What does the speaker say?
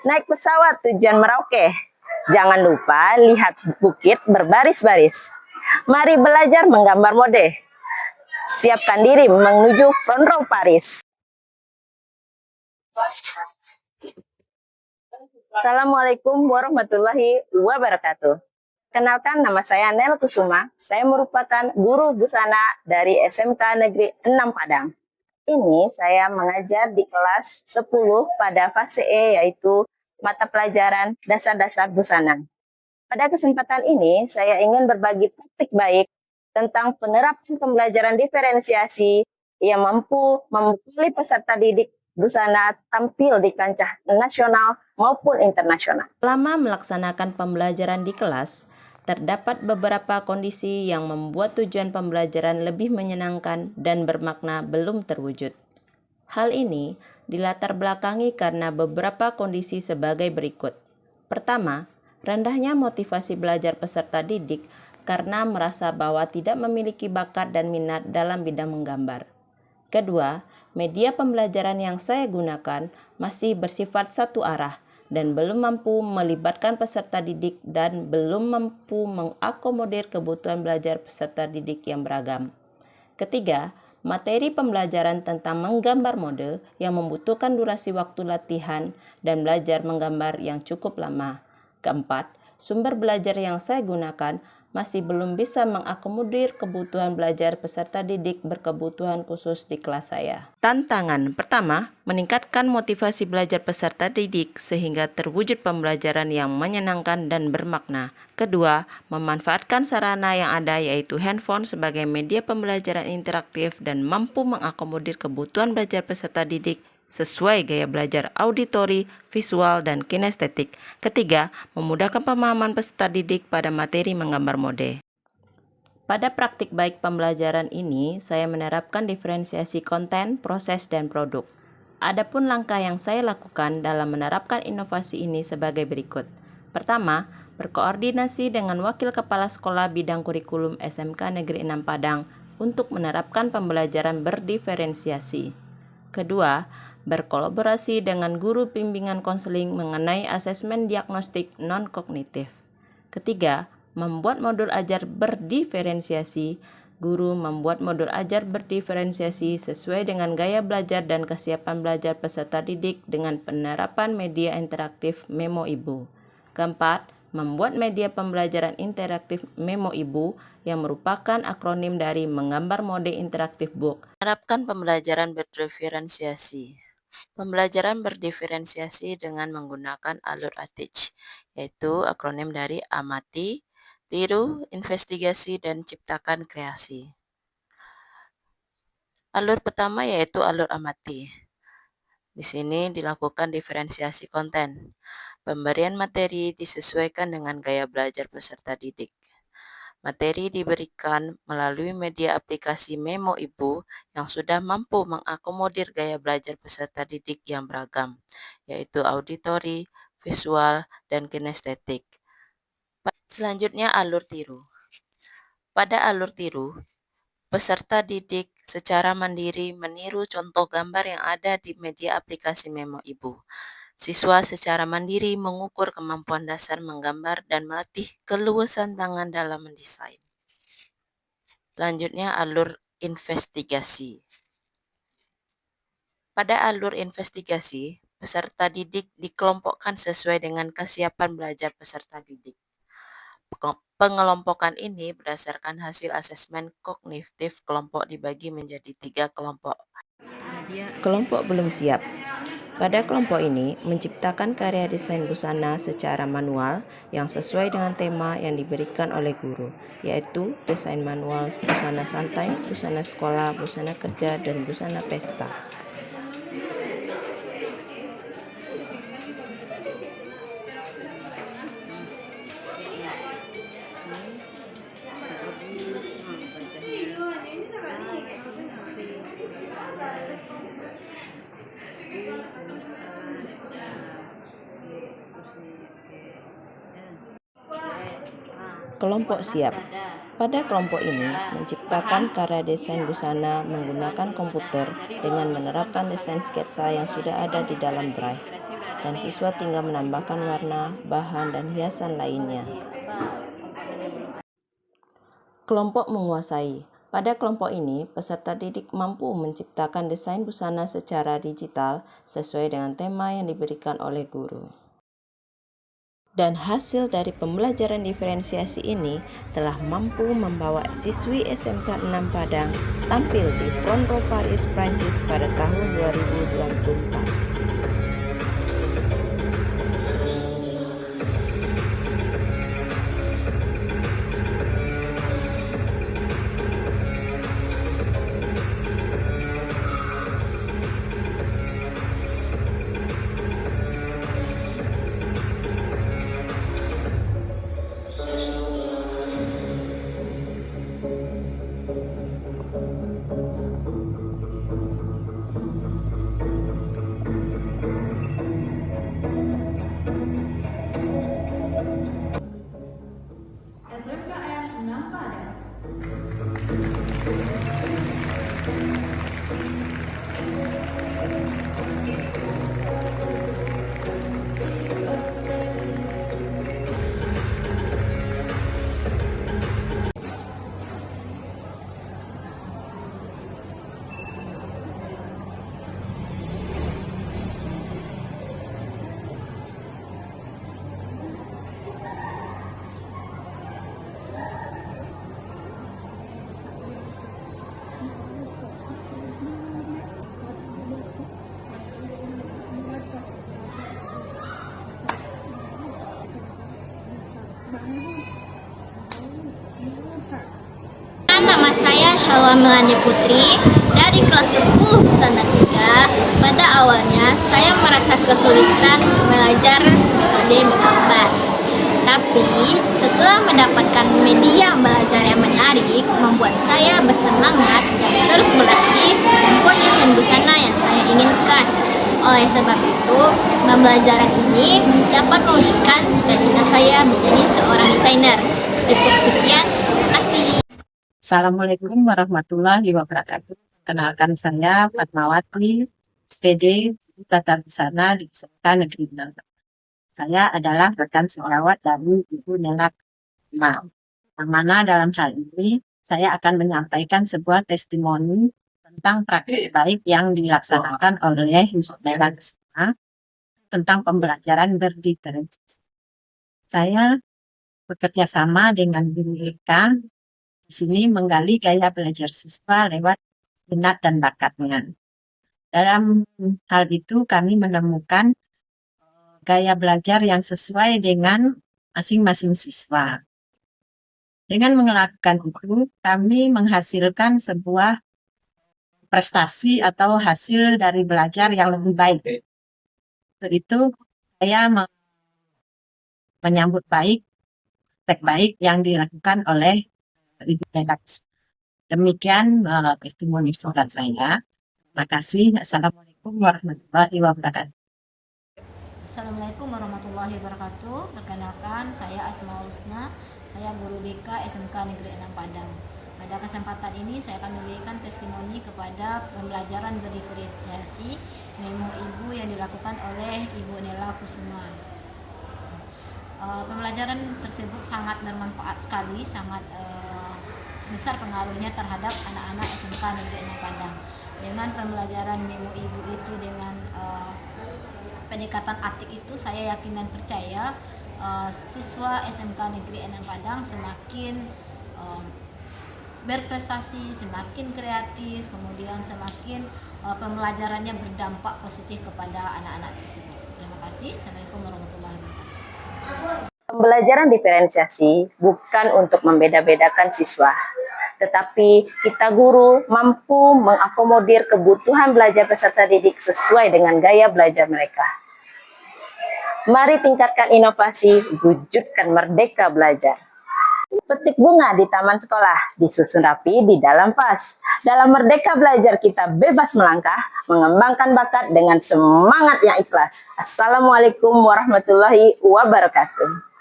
Naik pesawat tujuan Merauke. Jangan lupa lihat bukit berbaris-baris. Mari belajar menggambar mode. Siapkan diri menuju front row Paris. Assalamualaikum warahmatullahi wabarakatuh. Kenalkan, nama saya Nel Kusuma. Saya merupakan guru busana dari SMK Negeri 6 Padang. Ini saya mengajar di kelas 10 pada fase E, yaitu mata pelajaran dasar-dasar busana. Pada kesempatan ini, saya ingin berbagi topik baik tentang penerapan pembelajaran diferensiasi yang mampu membekali peserta didik busana tampil di kancah nasional maupun internasional. Selama melaksanakan pembelajaran di kelas, terdapat beberapa kondisi yang membuat tujuan pembelajaran lebih menyenangkan dan bermakna belum terwujud. Hal ini dilatar belakangi karena beberapa kondisi sebagai berikut. Pertama, rendahnya motivasi belajar peserta didik karena merasa bahwa tidak memiliki bakat dan minat dalam bidang menggambar. Kedua, media pembelajaran yang saya gunakan masih bersifat satu arah dan belum mampu melibatkan peserta didik dan belum mampu mengakomodir kebutuhan belajar peserta didik yang beragam. Ketiga, materi pembelajaran tentang menggambar mode yang membutuhkan durasi waktu latihan dan belajar menggambar yang cukup lama. Keempat, sumber belajar yang saya gunakan masih belum bisa mengakomodir kebutuhan belajar peserta didik berkebutuhan khusus di kelas saya. Tantangan pertama, meningkatkan motivasi belajar peserta didik sehingga terwujud pembelajaran yang menyenangkan dan bermakna. Kedua, memanfaatkan sarana yang ada yaitu handphone sebagai media pembelajaran interaktif dan mampu mengakomodir kebutuhan belajar peserta didik sesuai gaya belajar auditori, visual, dan kinestetik. Ketiga, memudahkan pemahaman peserta didik pada materi menggambar mode. Pada praktik baik pembelajaran ini, saya menerapkan diferensiasi konten, proses, dan produk. Adapun langkah yang saya lakukan dalam menerapkan inovasi ini sebagai berikut. Pertama, berkoordinasi dengan Wakil Kepala Sekolah Bidang Kurikulum SMK Negeri 6 Padang untuk menerapkan pembelajaran berdiferensiasi. Kedua, berkolaborasi dengan guru bimbingan konseling mengenai asesmen diagnostik non-kognitif. Ketiga, membuat modul ajar berdiferensiasi. Guru membuat modul ajar berdiferensiasi sesuai dengan gaya belajar dan kesiapan belajar peserta didik dengan penerapan media interaktif Memo Ibu. Keempat, membuat media pembelajaran interaktif Memo Ibu yang merupakan akronim dari Menggambar Mode Interaktif Book. Menerapkan pembelajaran berdiferensiasi. Pembelajaran berdiferensiasi dengan menggunakan alur ATIC, yaitu akronim dari amati, tiru, investigasi, dan ciptakan kreasi. Alur pertama yaitu alur amati. Di sini dilakukan diferensiasi konten. Pemberian materi disesuaikan dengan gaya belajar peserta didik. Materi diberikan melalui media aplikasi Memo Ibu yang sudah mampu mengakomodir gaya belajar peserta didik yang beragam, yaitu auditori, visual, dan kinestetik. Selanjutnya alur tiru. Pada alur tiru, peserta didik secara mandiri meniru contoh gambar yang ada di media aplikasi Memo Ibu. Siswa secara mandiri mengukur kemampuan dasar menggambar dan melatih keluasan tangan dalam mendesain. Selanjutnya alur investigasi. Pada alur investigasi, peserta didik dikelompokkan sesuai dengan kesiapan belajar peserta didik. Pengelompokan ini berdasarkan hasil asesmen kognitif kelompok dibagi menjadi 3 kelompok. Kelompok belum siap. Pada kelompok ini, menciptakan karya desain busana secara manual yang sesuai dengan tema yang diberikan oleh guru, yaitu desain manual busana santai, busana sekolah, busana kerja, dan busana pesta. Kelompok siap. Pada kelompok ini, menciptakan karya desain busana menggunakan komputer dengan menerapkan desain sketsa yang sudah ada di dalam Drive. dan siswa tinggal menambahkan warna, bahan, dan hiasan lainnya. Kelompok menguasai. Pada kelompok ini, peserta didik mampu menciptakan desain busana secara digital sesuai dengan tema yang diberikan oleh guru. Dan hasil dari pembelajaran diferensiasi ini telah mampu membawa siswi SMK 6 Padang tampil di Front Row Paris, Prancis pada tahun 2024. SMKN 6 Padang. Nama saya Shalwa Melani Putri dari kelas 10 Busana 3. Pada awalnya saya merasa kesulitan belajar metode menggambar. Tapi setelah mendapatkan media belajar yang menarik, membuat saya bersemangat dan terus berlatih membuat desain busana yang saya inginkan. Oleh sebab itu, pembelajaran ini dapat mewujudkan cita-cita saya menjadi seorang desainer. Cukup sekian, terima kasih. Assalamualaikum warahmatullahi wabarakatuh. Kenalkan saya Fatmawati, SPD Tata Busana di SMK Negeri 6. Saya adalah rekan sejawat dari Ibu Nela Kusuma. Yang mana dalam hal ini saya akan menyampaikan sebuah testimoni tentang praktik baik yang dilaksanakan oleh Ibu Nela Kusuma tentang pembelajaran berdiferensiasi. Saya bekerja sama dengan Ibu Eka di sini menggali gaya belajar siswa lewat minat dan bakatnya. Dalam hal itu kami menemukan gaya belajar yang sesuai dengan masing-masing siswa. Dengan melakukan itu, kami menghasilkan sebuah prestasi atau hasil dari belajar yang lebih baik. Untuk itu, saya menyambut baik, baik yang dilakukan oleh Ibu Redaksi. Demikian testimoni singkat saya. Terima kasih. Assalamualaikum warahmatullahi wabarakatuh. Assalamualaikum warahmatullahi wabarakatuh. Perkenalkan, saya Asmaul Husna. Saya guru BK SMK Negeri 6 Padang. Pada kesempatan ini saya akan memberikan testimoni kepada pembelajaran berdiferensiasi memo ibu yang dilakukan oleh Ibu Nela Kusuma. Pembelajaran tersebut sangat bermanfaat sekali, sangat besar pengaruhnya terhadap anak-anak SMK Negeri 6 Padang. Dengan pembelajaran memo ibu itu dengan pendekatan atik itu, saya yakin dan percaya siswa SMK Negeri 6 Padang semakin berprestasi, semakin kreatif, kemudian semakin pembelajarannya berdampak positif kepada anak-anak tersebut. Terima kasih. Assalamualaikum warahmatullahi wabarakatuh. Pembelajaran diferensiasi bukan untuk membeda-bedakan siswa, tetapi kita guru mampu mengakomodir kebutuhan belajar peserta didik sesuai dengan gaya belajar mereka. Mari tingkatkan inovasi, wujudkan merdeka belajar. Petik bunga di taman sekolah, disusun rapi di dalam vas. Dalam merdeka belajar kita bebas melangkah, mengembangkan bakat dengan semangat yang ikhlas. Assalamualaikum warahmatullahi wabarakatuh.